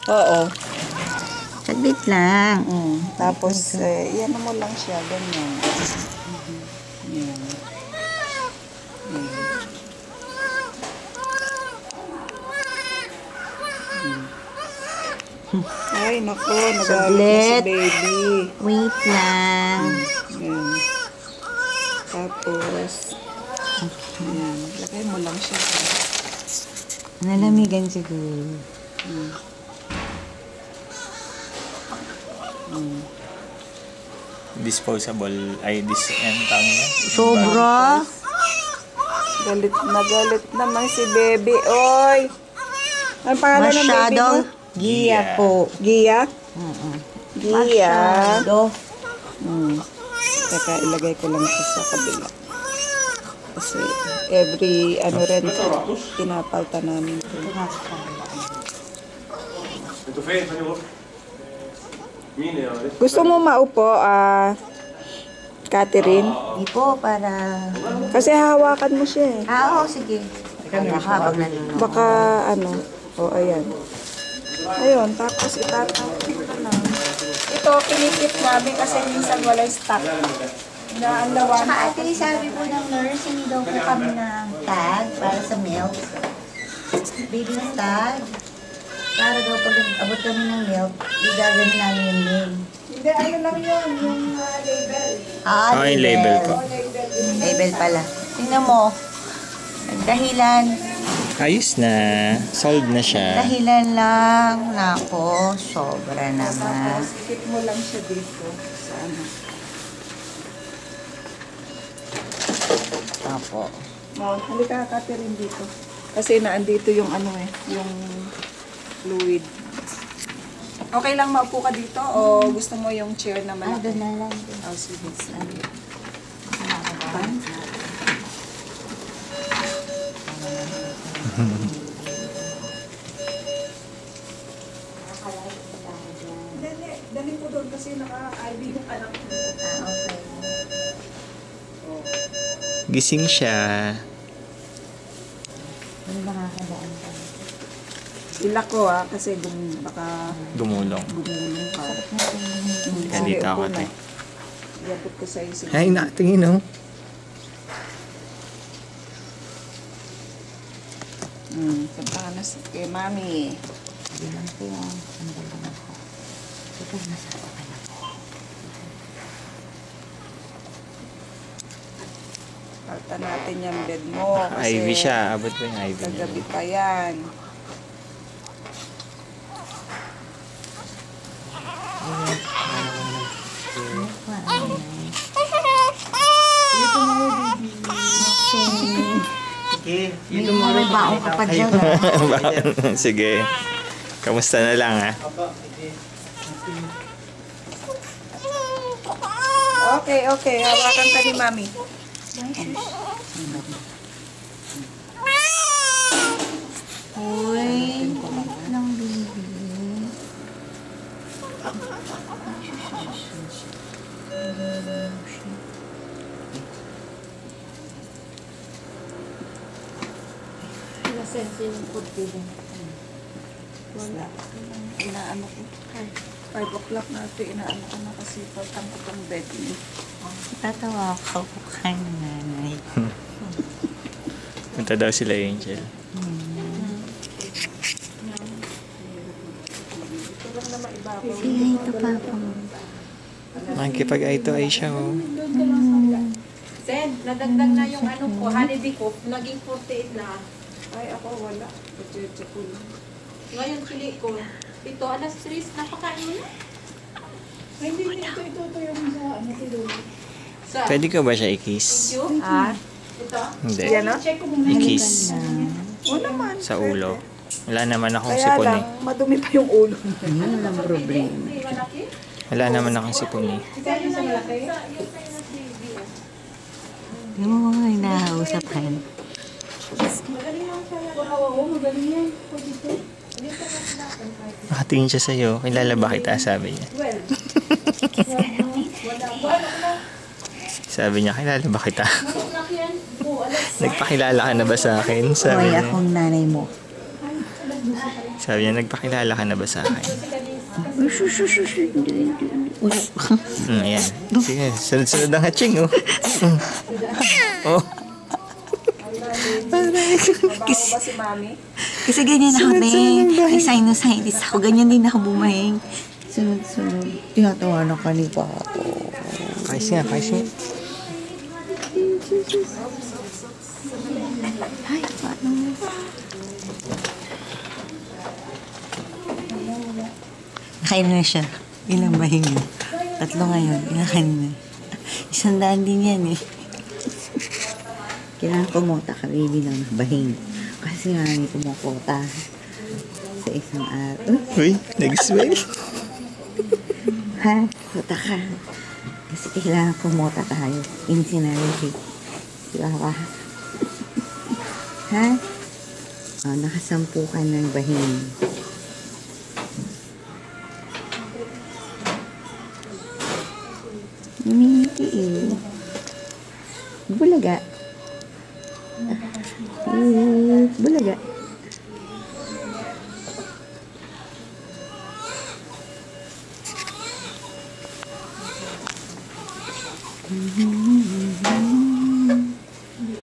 Oo. Saglit lang. Tapos, yan mo lang siya. Ganyan. Yan. Ay, naku. Nagalit na si baby. Wait lang. Yan. Tapos, yan. Lagay mo lang siya. Nalamigan siguro. Disposable. Ay, ano tawag mo? Sobra. Galit naman si baby. Oy! Ang pangalan ng baby mo? Masyado. Gia po. Gia? Gia. Masyado. Teka, ilagay ko lang ito sa kabila. Kasi every rin pinapalta namin ito. Gusto mo maupo, Catherine? Di po, para... Kasi hahawakan mo siya eh. Oo, sige. Habang nanonood. Baka ayan. Ayun, tapos itatapon ko lang. Ito, kinikip namin kasi minsan wala stock. Inaanlawan. Tsaka ate, sabi po ng nurse, hindi daw po kami ng tag para sa milk. Baby tag. Para daw pag abot kami ng milk, igagano namin yung name. Hindi, ano lang yun, yung label. Yung label po. Label pala. Tingnan mo. Nagdahilan. Ayos na. Solved na siya. Dahilan lang. Nako, sobra naman. Tapos, ikip mo lang siya dito. Sa ano. Opo. Halika, Catherine, dito. Kasi naandito yung yung fluid. Okay lang maupo ka dito o gusto mo yung chair naman? Doon na lang. Oh, sige. Dali ko doon kasi naka-IV yung anak ko. Okay. Gising siya. Ano makakadaan ka? Ilak ko kasi baka Gumulong. gumulong ka. Kalita ako, te. Iabot ko sa'yo. Sige. Ay, natingin, oh. Sabahan na kay Mami. Hindi lang po yung ang ganda na po. Ito nasa ako ka na po. Palta natin yung bed mo. Kasi IV siya. Abot ko yung IV niya. kagabi pa yan. May mga baong ka pa dyan, ha? Sige. Kamusta na lang, ha? Okay. Hawakan ka ni Mami. Uy, ng baby. Wala. Inaano ko. 5 o'clock na ito. Inaano ko na kasi paltang ko tong bed niyo. Tatawa ako kay nanay. Punta daw sila, Angel. Sige, ito pa po. Makikipag-eye to eye siya, oh. Sen, nadagdag na yung ano ko, holiday ko, naging 48 na. Ay, ako wala. Pacheche ko lang. Ngayon, chili ko. Ito, alas 3, napakain mo na. Ay, hindi ito yung sa ano tilo. Sa, Pwede ko ba siya i-kiss? you? Ito? Hindi. Yan o? Check ko muna. I-kiss. O naman. Sa ulo. Wala naman akong Kaya sipon, lang, eh. madumi pa yung ulo. Ano lang problema? Hindi, malaki? Wala naman akong sipon, eh. Sa'yo sa malaki? Yung sa'yo na baby. Yung mga hinahausapkan. Magaling lang siya. Oo, magaling yan. Nakatingin siya sa'yo. Kilala ba kita? Sabi niya. Sabi niya, kilala ba kita? Nagpakilala ka na ba sa akin? Sabi Hoy, niya. akong nanay mo. Sabi niya, nagpakilala ka na ba sa akin? Ayan. Sige, sunod-sunod ang hatching, oh. Oh. Mabaho ba si Mami? Kasi ganyan ako, Neng. Ay, sinusitis ako. Ganyan din ako bumahing. Sunod-sunod. Tinatawanan ka ni Papa. Kais nga, kais nga. Ay, paano? Nakain na siya. Ilang bahing yun? 3 ngayon. Nakain na. 100 din yan eh. Kailangan kumota ka, baby, ng bahing. Kasi nga may kumukota sa isang araw. Uy, nag-smell. Ha? Kuta ka. Kasi kailangan kumota tayo. Yung sinabi. Di ba ba? Ha? Oh, nakasampu ka ng bahing. Umihiti eh. Bulaga. Bulaga. Mm-hmm.